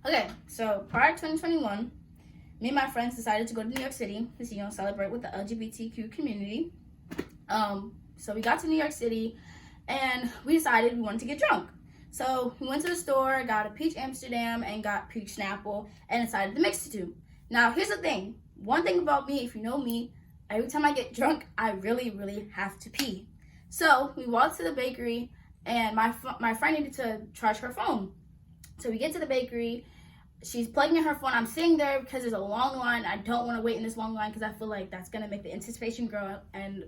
Okay, so prior to 2021, me and my friends decided to go to New York City to, celebrate with the LGBTQ community. So we got to New York City and we decided we wanted to get drunk. So we went to the store, got a peach Amsterdam and got peach Snapple and decided to mix the two. Now, here's the thing. One thing about me, if you know me, every time I get drunk, I really, really have to pee. So we walked to the bakery and my friend needed to charge her phone. So we get to the bakery. She's plugging in her phone. I'm sitting there because there's a long line. I don't want to wait in this long line because I feel like that's going to make the anticipation grow, and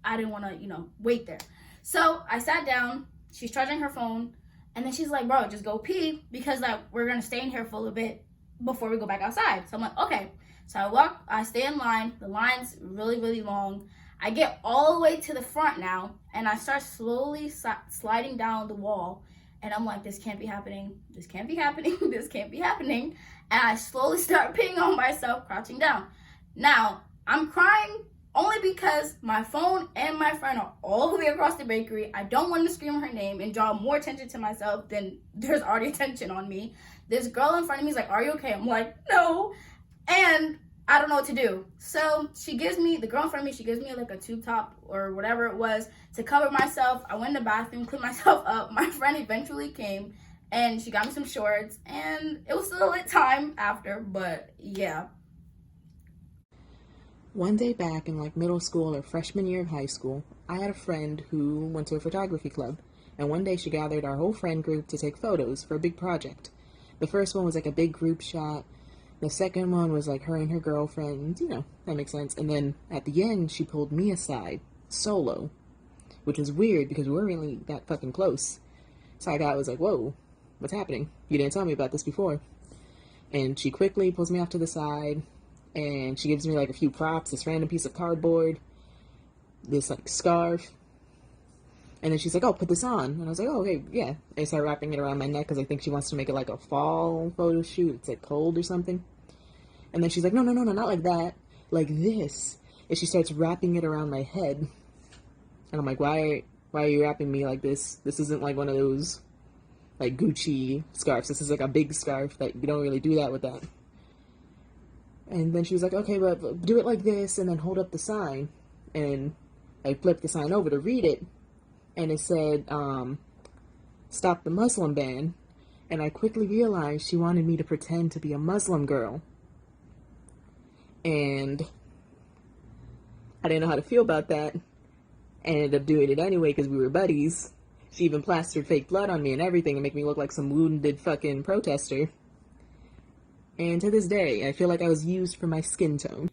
I didn't want to, wait there. So I sat down. She's charging her phone, and then she's like, bro, just go pee because we're going to stay in here for a little bit before we go back outside. So I'm like, okay. So I stay in line. The line's really, really long. I get all the way to the front now, and I start slowly sliding down the wall. And I'm like, this can't be happening. This can't be happening. This can't be happening. And I slowly start peeing on myself, crouching down. Now, I'm crying only because my phone and my friend are all the way across the bakery. I don't want to scream her name and draw more attention to myself than there's already attention on me. This girl in front of me is like, are you okay? I'm like, no. And I don't know what to do. So the girl in front of me, she gives me like a tube top or whatever it was to cover myself. I went in the bathroom, cleaned myself up. My friend eventually came and she got me some shorts and it was still a lit time after, but yeah. One day back in middle school or freshman year of high school, I had a friend who went to a photography club, and one day she gathered our whole friend group to take photos for a big project. The first one was a big group shot. The second one was her and her girlfriend, that makes sense. And then at the end, she pulled me aside, solo, which was weird because we weren't really that fucking close. So I was like, whoa, what's happening? You didn't tell me about this before. And she quickly pulls me off to the side and she gives me a few props, this random piece of cardboard, this scarf. And then she's like, oh, put this on. And I was like, oh, okay, yeah. And I started wrapping it around my neck because I think she wants to make it a fall photo shoot. It's cold or something. And then she's like, no, not like that. Like this. And she starts wrapping it around my head. And I'm like, why are you wrapping me like this? This isn't one of those, Gucci scarves. This is a big scarf that you don't really do that with that. And then she was like, okay, but do it like this and then hold up the sign. And I flipped the sign over to read it. And it said, stop the Muslim ban. And I quickly realized she wanted me to pretend to be a Muslim girl. And I didn't know how to feel about that. I ended up doing it anyway because we were buddies. She even plastered fake blood on me and everything and make me look like some wounded fucking protester. And to this day, I feel like I was used for my skin tone.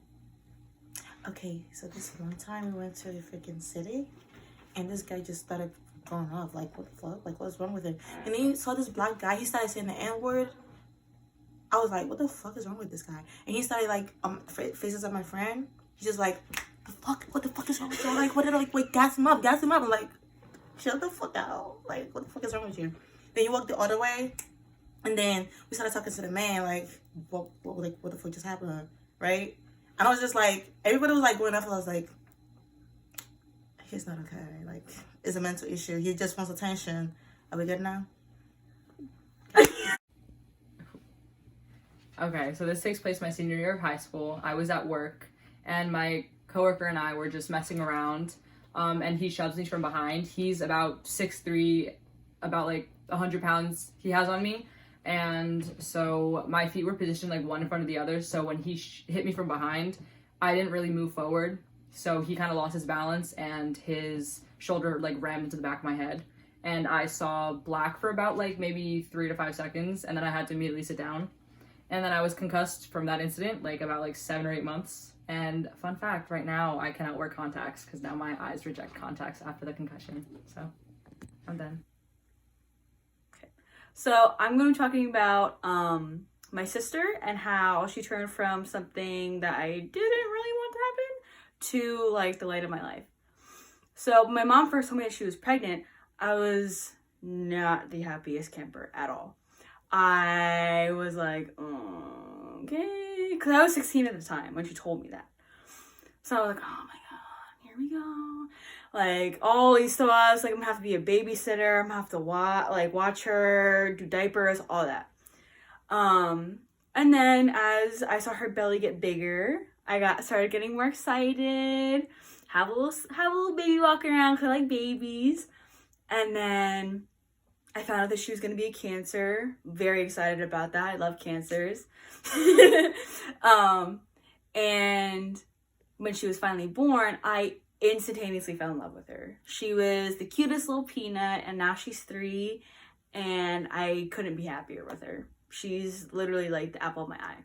Okay, so this one time we went to the freaking city and this guy just started going off. What the fuck? What's wrong with him? And then you saw this black guy, he started saying the N-word. I was like, what the fuck is wrong with this guy? And he started faces of my friend. He's just like, what the fuck is wrong with you? Wait, gas him up. I'm like, chill the fuck out. What the fuck is wrong with you? Then he walked the other way. And then we started talking to the man, what the fuck just happened, right? And I was just everybody was going off. I was like, he's not okay. It's a mental issue. He just wants attention. Are we good now? Okay, so this takes place my senior year of high school. I was at work, and my coworker and I were just messing around, and he shoves me from behind. He's about 6'3", about 100 pounds he has on me, and so my feet were positioned one in front of the other, so when he hit me from behind, I didn't really move forward, so he kind of lost his balance, and his shoulder rammed into the back of my head, and I saw black for about maybe 3 to 5 seconds, and then I had to immediately sit down. And then I was concussed from that incident, about 7 or 8 months. And fun fact, right now I cannot wear contacts because now my eyes reject contacts after the concussion. So I'm done. Okay. So I'm going to be talking about my sister and how she turned from something that I didn't really want to happen to the light of my life. So my mom first told me that she was pregnant. I was not the happiest camper at all. I was like, okay, because I was 16 at the time when she told me that. So I was like, oh my god, here we go. All these thoughts, I'm gonna have to be a babysitter, I'm gonna have to watch her, do diapers, all that. And then as I saw her belly get bigger, I started getting more excited. Have a little baby walking around, 'cause I like babies. And then I found out that she was gonna be a Cancer. Very excited about that. I love Cancers. And when she was finally born, I instantaneously fell in love with her. She was the cutest little peanut, and now she's 3, and I couldn't be happier with her. She's literally like the apple of my eye.